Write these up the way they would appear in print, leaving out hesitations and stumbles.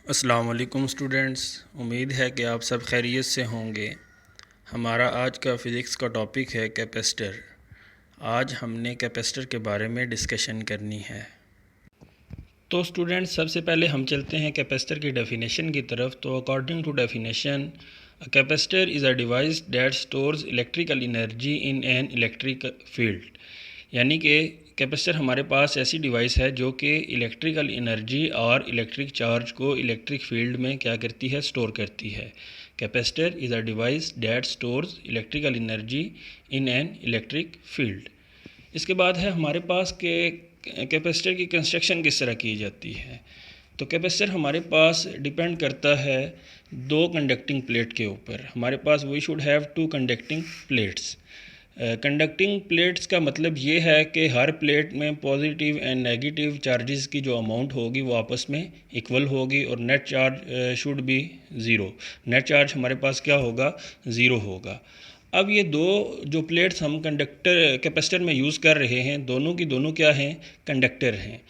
अस्सलाम वालेकुम स्टूडेंट्स, उम्मीद है कि आप सब खैरियत से होंगे। हमारा आज का फ़िज़िक्स का टॉपिक है कैपेसिटर। आज हमने कैपेसिटर के बारे में डिस्कशन करनी है। तो स्टूडेंट्स, सबसे पहले हम चलते हैं कैपेसिटर की डेफिनेशन की तरफ। तो according to definition, a capacitor is a device that stores electrical energy in an electric field. यानी कि कैपेसिटर हमारे पास ऐसी डिवाइस है जो कि इलेक्ट्रिकल एनर्जी और इलेक्ट्रिक चार्ज को इलेक्ट्रिक फील्ड में क्या करती है, स्टोर करती है। Capacitor is a device that stores electrical energy in an electric field. इसके बाद है हमारे पास के कैपेसिटर की कंस्ट्रक्शन किस तरह की जाती है। तो कैपेसिटर हमारे पास डिपेंड करता है दो कंडक्टिंग प्लेट के ऊपर। हमारे पास we should have two conducting plates. Conducting plates का मतलब ये है कि हर प्लेट में पॉजिटिव एंड नेगेटिव चार्जेस की जो अमाउंट होगी वो आपस में इक्वल होगी और net charge should be zero. Net charge हमारे पास क्या होगा, ज़ीरो होगा। अब ये दो जो प्लेट्स हम कैपेसिटर में यूज़ कर रहे हैं, दोनों की दोनों क्या हैं, कंडक्टर हैं।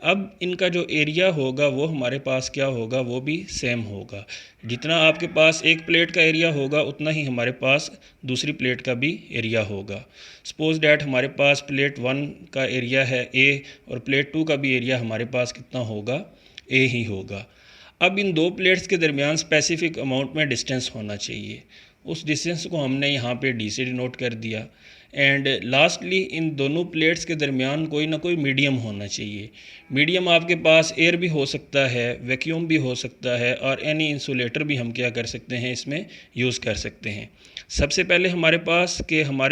अब इनका जो एरिया होगा वो हमारे पास क्या होगा, वो भी सेम होगा। जितना आपके पास एक प्लेट का एरिया होगा उतना ही हमारे पास दूसरी प्लेट का भी एरिया होगा। सपोज डैट हमारे पास प्लेट 1 का एरिया है ए और प्लेट 2 का भी एरिया हमारे पास कितना होगा, ए ही होगा। अब इन दो प्लेट्स के दरमियान स्पेसिफिक अमाउंट में डिस्टेंस होना चाहिए। उस डिस्टेंस को हमने यहाँ पे डी से डिनोट कर दिया। एंड लास्टली इन दोनों प्लेट्स के दरमियान कोई ना कोई मीडियम होना चाहिए। मीडियम आपके पास एयर भी हो सकता है, वैक्यूम भी हो सकता है और एनी इंसुलेटर भी हम क्या कर सकते हैं, इसमें यूज़ कर सकते हैं। सबसे पहले हमारे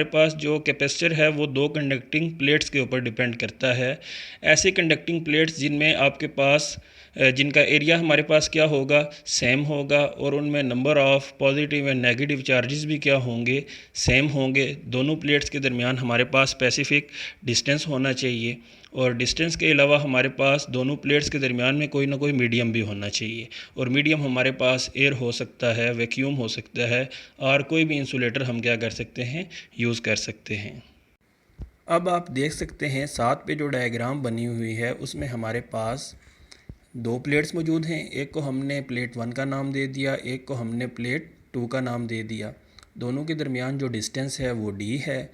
पास जो कैपेसिटर है वो दो कंडक्टिंग प्लेट्स के ऊपर डिपेंड करता है। ऐसे कंडक्टिंग प्लेट्स जिनमें आपके पास जिनका एरिया हमारे पास क्या होगा, सेम होगा और उनमें number of positive and negative charges भी क्या होंगे, सेम होंगे। दोनों प्लेट्स के दरमियान हमारे पास स्पेसिफिक डिस्टेंस होना चाहिए और डिस्टेंस के अलावा हमारे पास दोनों प्लेट्स के दरमियान में कोई ना कोई मीडियम भी होना चाहिए। और मीडियम हमारे पास एयर हो सकता है, वैक्यूम हो सकता है और कोई भी इंसुलेटर हम क्या कर सकते हैं, यूज़ कर सकते हैं। अब आप देख सकते हैं साथ पे जो डायग्राम बनी हुई है उसमें हमारे पास दो प्लेट्स मौजूद हैं। एक को हमने प्लेट 1 का नाम दे दिया, एक को हमने प्लेट 2 का नाम दे दिया। दोनों के दरमियान जो डिस्टेंस है वो डी है।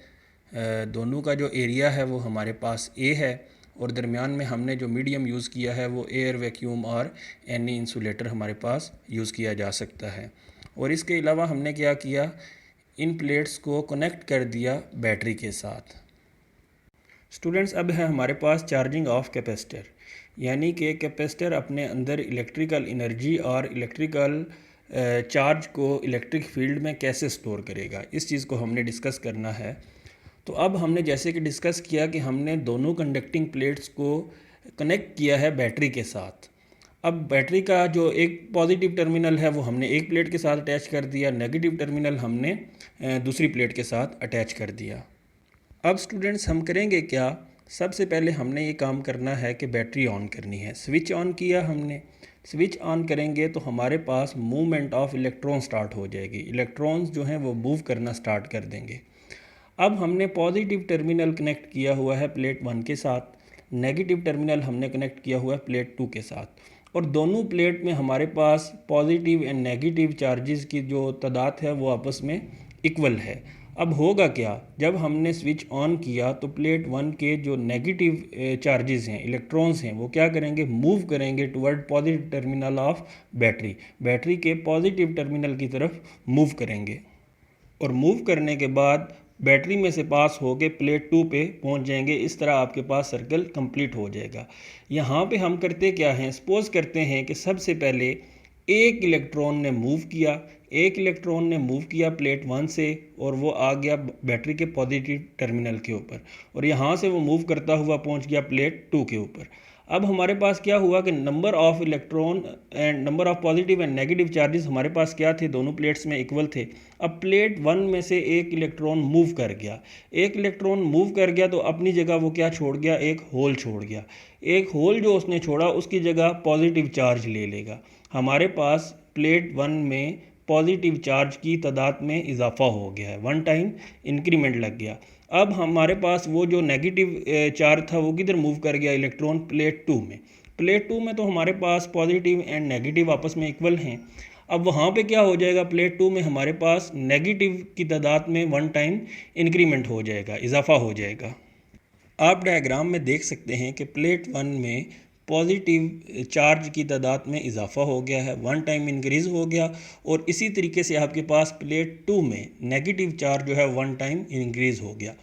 दोनों का जो एरिया है वो हमारे पास ए है और दरमियान में हमने जो मीडियम यूज़ किया है वो एयर, वैक्यूम और एनी इंसुलेटर हमारे पास यूज़ किया जा सकता है। और इसके अलावा हमने क्या किया, इन प्लेट्स को कनेक्ट कर दिया बैटरी के साथ। स्टूडेंट्स, अब है हमारे पास चार्जिंग ऑफ कैपेसिटर, यानी कि कैपेसिटर अपने अंदर इलेक्ट्रिकल एनर्जी और इलेक्ट्रिकल चार्ज को इलेक्ट्रिक फील्ड में कैसे स्टोर करेगा, इस चीज़ को हमने डिस्कस करना है। तो अब हमने जैसे कि डिस्कस किया कि हमने दोनों कंडक्टिंग प्लेट्स को कनेक्ट किया है बैटरी के साथ। अब बैटरी का जो एक पॉजिटिव टर्मिनल है वो हमने एक प्लेट के साथ अटैच कर दिया, नेगेटिव टर्मिनल हमने दूसरी प्लेट के साथ अटैच कर दिया। अब स्टूडेंट्स, हम करेंगे क्या, सबसे पहले हमने ये काम करना है कि बैटरी ऑन करनी है। स्विच ऑन किया हमने, स्विच ऑन करेंगे तो हमारे पास मूवमेंट ऑफ इलेक्ट्रॉन स्टार्ट हो जाएगी। इलेक्ट्रॉन्स जो हैं वो मूव करना स्टार्ट कर देंगे। अब हमने पॉजिटिव टर्मिनल कनेक्ट किया हुआ है प्लेट 1 के साथ, नेगेटिव टर्मिनल हमने कनेक्ट किया हुआ है प्लेट 2 के साथ और दोनों प्लेट में हमारे पास पॉजिटिव एंड नेगेटिव चार्जेस की जो तादाद है वो आपस में इक्वल है। अब होगा क्या, जब हमने स्विच ऑन किया तो प्लेट 1 के जो नेगेटिव चार्जेस हैं, इलेक्ट्रॉन्स हैं, वो क्या करेंगे, मूव करेंगे toward positive terminal of battery. Battery के पॉजिटिव टर्मिनल की तरफ मूव करेंगे और मूव करने के बाद बैटरी में से पास होके प्लेट 2 पे पहुंच जाएंगे। इस तरह आपके पास सर्कल कंप्लीट हो जाएगा। यहाँ पे हम करते क्या हैं, सपोज करते हैं कि सबसे पहले एक इलेक्ट्रॉन ने मूव किया प्लेट 1 से और वो आ गया बैटरी के पॉजिटिव टर्मिनल के ऊपर और यहाँ से वो मूव करता हुआ पहुँच गया प्लेट 2 के ऊपर। अब हमारे पास क्या हुआ कि number of electron and number of positive and negative charges हमारे पास क्या थे, दोनों प्लेट्स में इक्वल थे। अब प्लेट 1 में से एक इलेक्ट्रॉन मूव कर गया तो अपनी जगह वो क्या छोड़ गया, एक होल छोड़ गया। एक होल जो उसने छोड़ा उसकी जगह पॉजिटिव चार्ज ले लेगा। हमारे पास प्लेट 1 में पॉजिटिव चार्ज की तादाद में इजाफा हो गया है, 1 टाइम इंक्रीमेंट लग गया। अब हमारे पास वो जो नेगेटिव चार्ज था वो किधर मूव कर गया, इलेक्ट्रॉन प्लेट 2 में। प्लेट 2 में तो हमारे पास पॉजिटिव एंड नेगेटिव आपस में इक्वल हैं। अब वहाँ पे क्या हो जाएगा, प्लेट 2 में हमारे पास नेगेटिव की तादाद में 1 टाइम इंक्रीमेंट हो जाएगा, इजाफा हो जाएगा। आप डायग्राम में देख सकते हैं कि प्लेट 1 में पॉजिटिव चार्ज की तादाद में इजाफा हो गया है, 1 टाइम इंक्रीज़ हो गया, और इसी तरीके से आपके पास प्लेट 2 में नेगेटिव चार्ज जो है 1 टाइम इंक्रीज़ हो गया।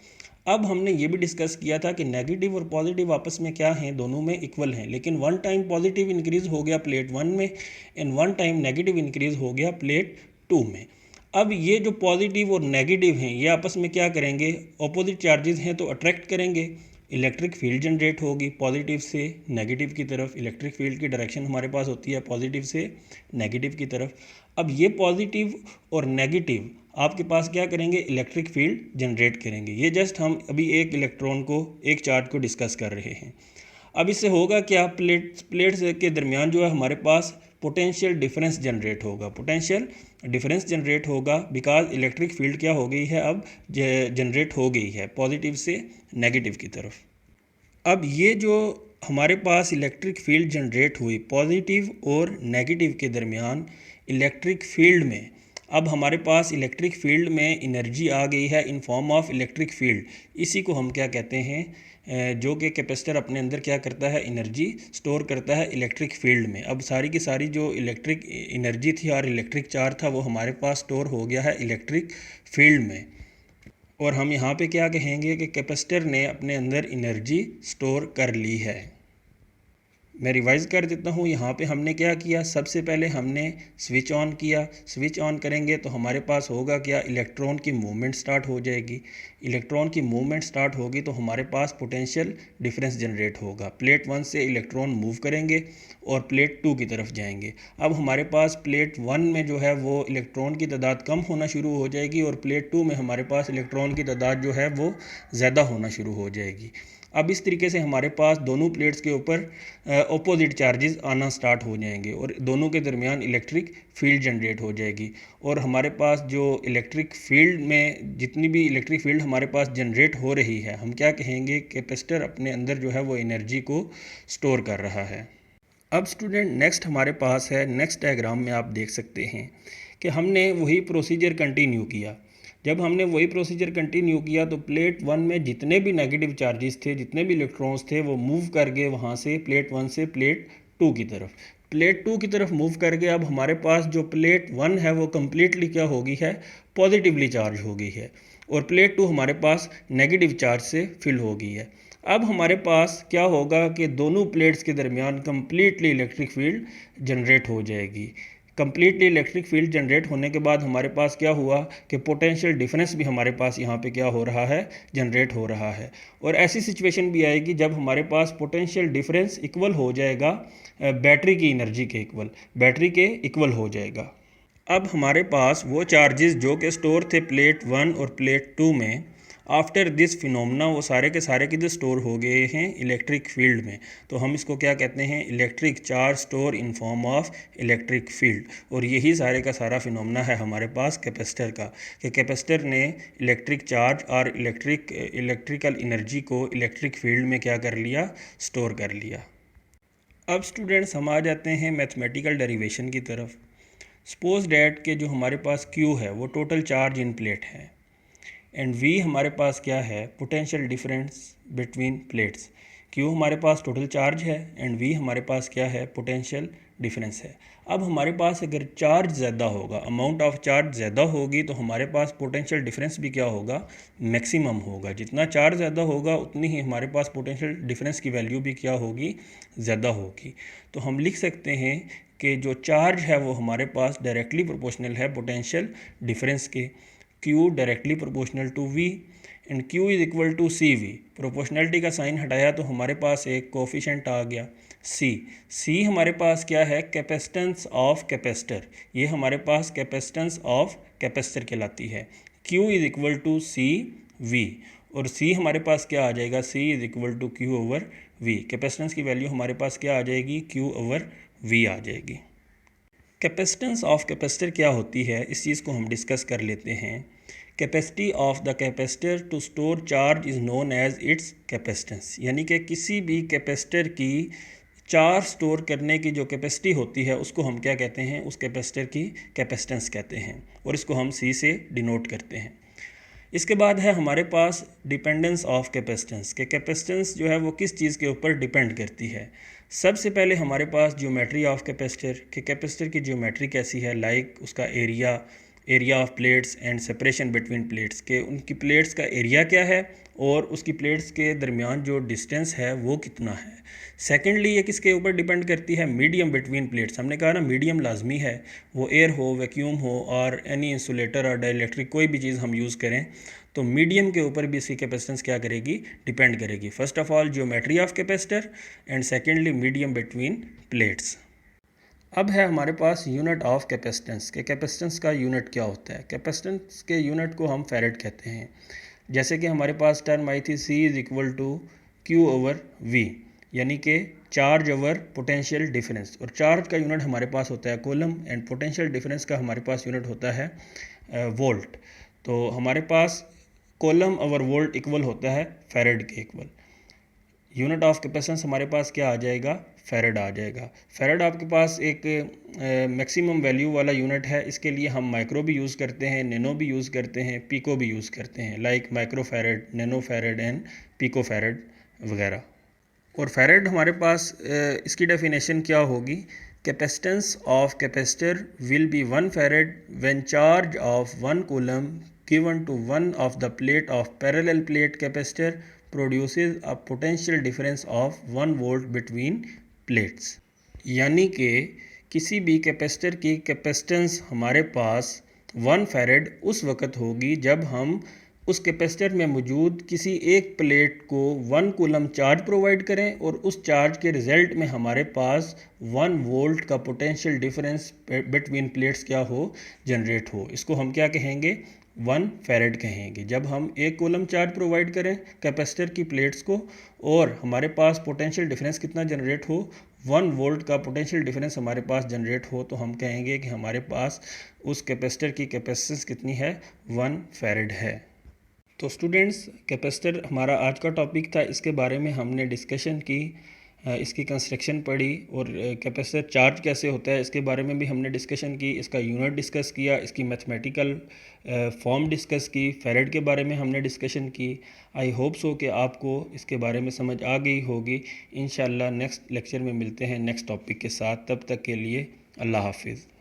अब हमने ये भी डिस्कस किया था कि नेगेटिव और पॉजिटिव आपस में क्या हैं, दोनों में इक्वल हैं, लेकिन 1 टाइम पॉजिटिव इंक्रीज़ हो गया प्लेट 1 में एंड 1 टाइम नेगेटिव इंक्रीज़ हो गया प्लेट 2 में। अब ये जो पॉजिटिव और नेगेटिव हैं ये आपस में क्या करेंगे, अपोजिट चार्जेस हैं तो अट्रैक्ट करेंगे, इलेक्ट्रिक फील्ड जनरेट होगी पॉजिटिव से नेगेटिव की तरफ। इलेक्ट्रिक फील्ड की डायरेक्शन हमारे पास होती है पॉजिटिव से नेगेटिव की तरफ। अब ये पॉजिटिव और नेगेटिव आपके पास क्या करेंगे, इलेक्ट्रिक फील्ड जनरेट करेंगे। ये जस्ट हम अभी एक इलेक्ट्रॉन को, एक चार्ज को डिस्कस कर रहे हैं। अब इससे होगा क्या, प्लेट्स के दरमियान जो है हमारे पास पोटेंशियल डिफरेंस जनरेट होगा, पोटेंशियल डिफरेंस जनरेट होगा बिकॉज इलेक्ट्रिक फील्ड क्या हो गई है, अब जनरेट हो गई है पॉजिटिव से नेगेटिव की तरफ। अब ये जो हमारे पास इलेक्ट्रिक फील्ड जनरेट हुई पॉजिटिव और नेगेटिव के दरमियान इलेक्ट्रिक फील्ड में, अब हमारे पास इलेक्ट्रिक फील्ड में एनर्जी आ गई है in form of electric field. इसी को हम क्या कहते हैं, जो कि कैपेसिटर अपने अंदर क्या करता है, एनर्जी स्टोर करता है इलेक्ट्रिक फील्ड में। अब सारी की सारी जो इलेक्ट्रिक एनर्जी थी और इलेक्ट्रिक चार्ज था वो हमारे पास स्टोर हो गया है इलेक्ट्रिक फील्ड में। और हम यहाँ पे क्या कहेंगे कि कैपेसिटर ने अपने अंदर एनर्जी स्टोर कर ली है। मैं रिवाइज़ कर देता हूँ। यहाँ पे हमने क्या किया, सबसे पहले हमने स्विच ऑन किया। स्विच ऑन करेंगे तो हमारे पास होगा क्या, इलेक्ट्रॉन की मूवमेंट स्टार्ट हो जाएगी। इलेक्ट्रॉन की मूवमेंट स्टार्ट होगी तो हमारे पास पोटेंशियल डिफरेंस जनरेट होगा। प्लेट 1 से इलेक्ट्रॉन मूव करेंगे और प्लेट 2 की तरफ जाएंगे। अब हमारे पास प्लेट 1 में जो है वो इलेक्ट्रॉन की तादाद कम होना शुरू हो जाएगी और प्लेट 2 में हमारे पास इलेक्ट्रॉन की तादाद जो है वो ज़्यादा होना शुरू हो जाएगी। अब इस तरीके से हमारे पास दोनों प्लेट्स के ऊपर अपोजिट चार्जेस आना स्टार्ट हो जाएंगे और दोनों के दरमियान इलेक्ट्रिक फील्ड जनरेट हो जाएगी। और हमारे पास जो इलेक्ट्रिक फील्ड में जितनी भी इलेक्ट्रिक फील्ड हमारे पास जनरेट हो रही है, हम क्या कहेंगे, कैपेसिटर अपने अंदर जो है वो एनर्जी को स्टोर कर रहा है। अब स्टूडेंट नेक्स्ट हमारे पास है, नेक्स्ट डायग्राम में आप देख सकते हैं कि हमने वही प्रोसीजर कंटिन्यू किया। जब हमने वही प्रोसीजर कंटिन्यू किया तो प्लेट 1 में जितने भी नेगेटिव चार्जेस थे, जितने भी इलेक्ट्रॉन्स थे, वो मूव कर गए वहाँ से प्लेट 1 से प्लेट 2 की तरफ। प्लेट 2 की तरफ मूव कर गए। अब हमारे पास जो प्लेट 1 है वो कम्प्लीटली क्या हो गई है, पॉजिटिवली चार्ज हो गई है और प्लेट 2 हमारे पास नेगेटिव चार्ज से फिल हो गई है। अब हमारे पास क्या होगा कि दोनों प्लेट्स के दरमियान कम्प्लीटली इलेक्ट्रिक फील्ड जनरेट हो जाएगी। कम्प्लीटली इलेक्ट्रिक फील्ड जनरेट होने के बाद हमारे पास क्या हुआ कि पोटेंशियल डिफरेंस भी हमारे पास यहाँ पे क्या हो रहा है, जनरेट हो रहा है। और ऐसी सिचुएशन भी आएगी जब हमारे पास पोटेंशियल डिफरेंस इक्वल हो जाएगा बैटरी की एनर्जी के इक्वल, बैटरी के इक्वल हो जाएगा। अब हमारे पास वो चार्जेस जो कि स्टोर थे प्लेट 1 और प्लेट 2 में, आफ्टर दिस फिनोमेना वो सारे के सारे किधर स्टोर हो गए हैं, इलेक्ट्रिक फील्ड में। तो हम इसको क्या कहते हैं, electric charge store in form of electric field. और यही सारे का सारा फिनोमेना है हमारे पास कैपेसिटर का, कि कैपेसिटर ने इलेक्ट्रिक चार्ज और इलेक्ट्रिकल एनर्जी को इलेक्ट्रिक फील्ड में क्या कर लिया, स्टोर कर लिया। अब स्टूडेंट्स हम आ जाते हैं मैथमेटिकल डेरिवेशन की तरफ। सपोज डैट के जो हमारे पास Q है वो टोटल चार्ज इन प्लेट है एंड V हमारे पास क्या है, potential difference between plates. Q हमारे पास टोटल चार्ज है एंड V हमारे पास क्या है, पोटेंशियल डिफरेंस है। अब हमारे पास अगर चार्ज ज़्यादा होगा, अमाउंट ऑफ चार्ज ज़्यादा होगी तो हमारे पास पोटेंशियल डिफरेंस भी क्या होगा, मैक्सिमम होगा। जितना चार्ज ज़्यादा होगा उतनी ही हमारे पास पोटेंशियल डिफरेंस की वैल्यू भी क्या होगी, ज़्यादा होगी। तो हम लिख सकते हैं कि जो चार्ज है वो हमारे पास डायरेक्टली प्रोपोर्शनल है पोटेंशियल डिफरेंस के। Q directly proportional to V and Q is equal to CV। Proportionality का साइन हटाया तो हमारे पास एक कोफिशेंट आ गया C हमारे पास क्या है, कैपेसिटेंस ऑफ कैपेसिटर। ये हमारे पास कैपेसिटेंस ऑफ कैपेसिटर कहलाती है। Q is equal to CV और C हमारे पास क्या आ जाएगा, C is equal to Q over V। Capacitance की वैल्यू हमारे पास क्या आ जाएगी, Q ओवर V आ जाएगी। कैपेसिटेंस ऑफ कैपेसिटर क्या होती है, इस चीज़ को हम डिस्कस कर लेते हैं। Capacity of the capacitor to store charge is known as its capacitance. यानी कि किसी भी कैपेसिटर की चार्ज स्टोर करने की जो कैपेसिटी होती है उसको हम क्या कहते हैं, उस कैपेसिटर की कैपेसिटेंस कहते हैं, और इसको हम C से डिनोट करते हैं। इसके बाद है हमारे पास डिपेंडेंस ऑफ कैपेसिटेंस, के कैपेसिटेंस जो है वो किस चीज़ के ऊपर डिपेंड करती है। सबसे पहले हमारे पास ज्योमेट्री ऑफ कैपेसिटर, के कैपेसिटर की ज्योमेट्री कैसी है, लाइक उसका area of plates and separation between plates, के उनकी प्लेट्स का एरिया क्या है और उसकी प्लेट्स के दरमियान जो डिस्टेंस है वो कितना है। सेकेंडली ये किसके ऊपर डिपेंड करती है, मीडियम बिटवीन प्लेट्स। हमने कहा ना मीडियम लाजमी है, वो एयर हो, वैक्यूम हो और एनी इंसुलेटर और डाइलेक्ट्रिक कोई भी चीज़ हम यूज़ करें तो मीडियम के ऊपर भी इसकी कैपेसिटेंस क्या करेगी, डिपेंड करेगी। First of all geometry of capacitor and secondly medium between plates. अब है हमारे पास यूनिट ऑफ कैपेसिटेंस, के कैपेसिटेंस का यूनिट क्या होता है। कैपेसिटेंस के यूनिट को हम फैरेड कहते हैं। जैसे कि हमारे पास टर्म आई थी C is equal to Q over V, यानी कि चार्ज ओवर पोटेंशियल डिफरेंस, और चार्ज का यूनिट हमारे पास होता है कूलम एंड पोटेंशियल डिफरेंस का हमारे पास यूनिट होता है वोल्ट। तो हमारे पास कूलम ओवर वोल्ट इक्वल होता है फैरेड के इक्वल। यूनिट ऑफ कैपेसिटेंस हमारे पास क्या आ जाएगा, फैरेड आ जाएगा। फैरेड आपके पास एक मैक्सिमम वैल्यू वाला यूनिट है, इसके लिए हम माइक्रो भी यूज़ करते हैं, नैनो भी यूज़ करते हैं, पीको भी यूज़ करते हैं, like micro farad, nano farad and pico farad वगैरह। और फैरेड हमारे पास इसकी डेफिनेशन क्या होगी, capacitance of capacitor will be 1 farad when charge of 1 coulomb given to one of the plate of parallel plate capacitor produces a potential difference of 1 volt between plates. यानी कि किसी भी कैपेसिटर की कैपेसिटेंस हमारे पास 1 farad उस वक़्त होगी जब हम उस कैपेसिटर में मौजूद किसी एक प्लेट को 1 कूलम चार्ज प्रोवाइड करें और उस चार्ज के रिज़ल्ट में हमारे पास 1 वोल्ट का पोटेंशियल डिफरेंस बिटवीन प्लेट्स क्या हो, जनरेट हो। इसको हम क्या कहेंगे, 1 फैरेड कहेंगे। जब हम एक कूलम चार्ज प्रोवाइड करें कैपेसिटर की प्लेट्स को और हमारे पास पोटेंशियल डिफरेंस कितना जनरेट हो, 1 वोल्ट का पोटेंशियल डिफरेंस हमारे पास जनरेट हो, तो हम कहेंगे कि हमारे पास उस कैपेसिटर की कैपेसिटेंस कितनी है, 1 फैरेड है। तो स्टूडेंट्स, कैपेसिटर हमारा आज का टॉपिक था, इसके बारे में हमने डिस्कशन की, इसकी कंस्ट्रक्शन पढ़ी और कैपेसिटर चार्ज कैसे होता है इसके बारे में भी हमने डिस्कशन की, इसका यूनिट डिस्कस किया, इसकी मैथमेटिकल फॉर्म डिस्कस की, फैरेड के बारे में हमने डिस्कशन की। आई होप सो कि आपको इसके बारे में समझ आ गई होगी। इंशाल्लाह नेक्स्ट लेक्चर में मिलते हैं नेक्स्ट टॉपिक के साथ, तब तक के लिए अल्लाह हाफिज़।